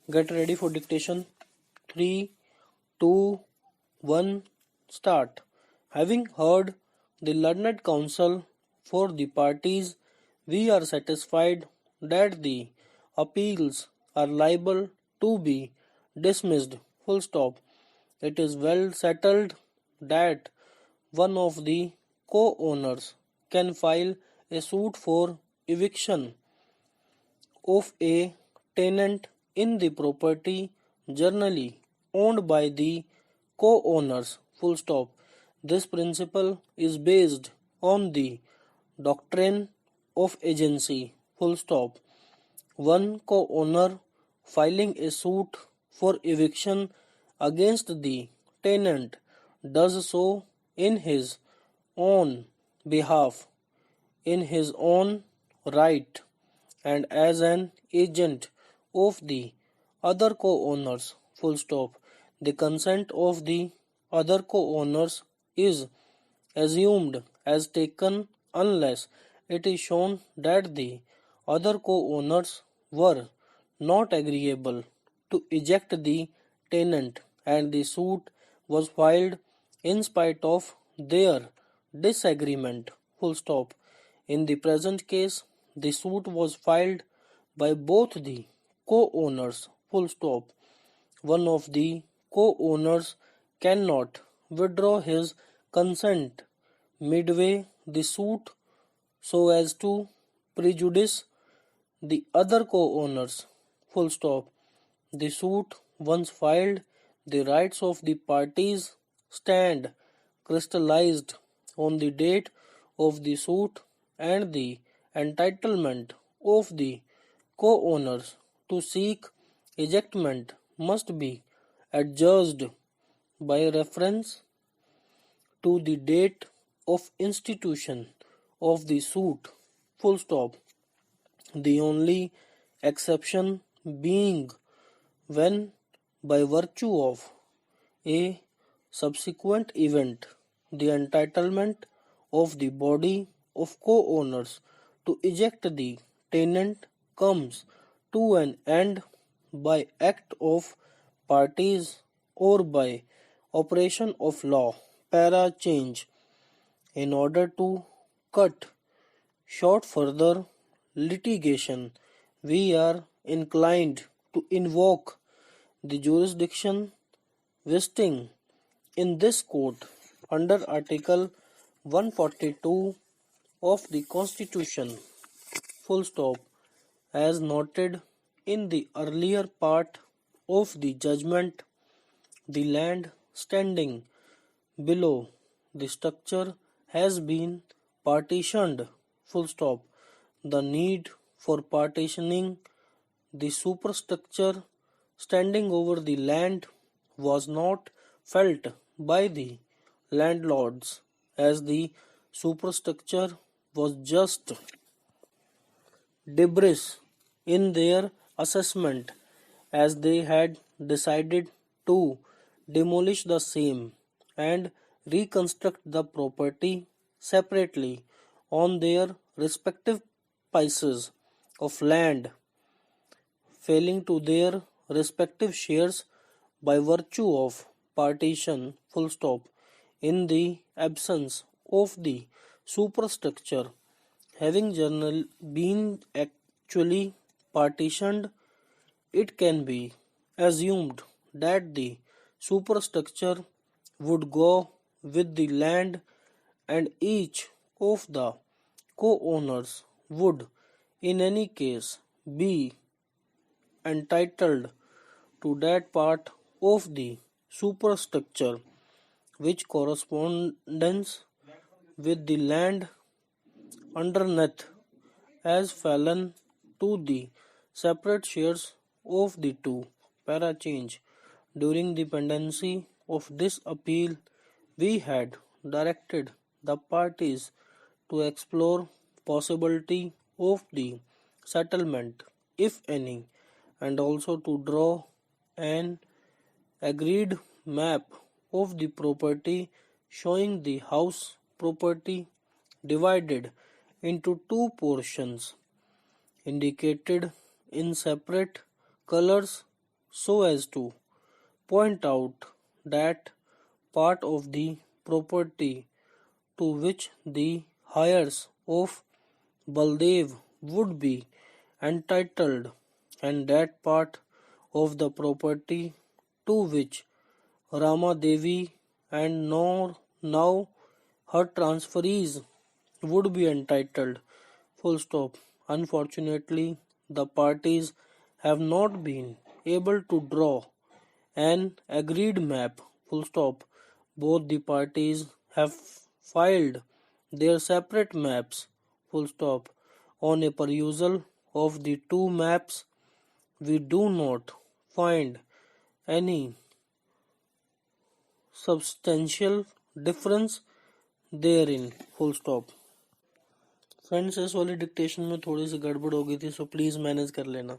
Get ready for dictation. 3, 2, 1, start. Having heard the learned counsel for the parties, we are satisfied that the appeals are liable to be dismissed. Full stop. It is well settled that one of the co-owners can file a suit for eviction of a tenant in the property generally owned by the co-owners. Full stop. This principle is based on the doctrine of agency. Full stop. One co-owner filing a suit for eviction against the tenant does so in his own behalf, in his own right, and as an agent of the other co-owners. Full stop. The consent of the other co-owners is assumed as taken unless it is shown that the other co-owners were not agreeable to eject the tenant and the suit was filed in spite of their disagreement. Full stop. In the present case, the suit was filed by both the co-owners. Full stop. One of the co-owners cannot withdraw his consent midway the suit so as to prejudice the other co-owners. Full stop. The suit once filed, the rights of the parties stand crystallized on the date of the suit, and the entitlement of the co-owners to seek ejectment must be adjudged by reference to the date of institution of the suit. Full stop. The only exception being when, by virtue of a subsequent event, the entitlement of the body of co-owners to eject the tenant comes to an end by act of parties or by operation of law. Para change. In order to cut short further litigation, we are inclined to invoke the jurisdiction vesting in this court under Article 142 of the Constitution. Full stop. As noted in the earlier part of the judgment, the land standing below the structure has been partitioned. Full stop. The need for partitioning the superstructure standing over the land was not felt by the landlords, as the superstructure was just debris in their assessment, as they had decided to demolish the same and reconstruct the property separately on their respective pieces of land, failing to their respective shares by virtue of partition. Full stop. In the absence of the superstructure having been actually partitioned, it can be assumed that the superstructure would go with the land, and each of the co-owners would in any case be entitled to that part of the superstructure which corresponds with the land underneath as fallen to the separate shares of the two. Para change. During the pendency of this appeal, we had directed the parties to explore possibility of the settlement, if any, and also to draw an agreed map of the property showing the house property divided into two portions indicated in separate colors so as to point out that part of the property to which the heirs of Baldev would be entitled, and that part of the property to which Rama Devi and now her transferees would be entitled. Full stop. Unfortunately, the parties have not been able to draw an agreed map. Full stop. Both the parties have filed their separate maps. Full stop. On a perusal of the two maps, we do not find any substantial difference therein. Full stop. Friends, इस वाली dictation में थोड़ी सी गड़बड़ हो गई थी, so please manage कर लेना.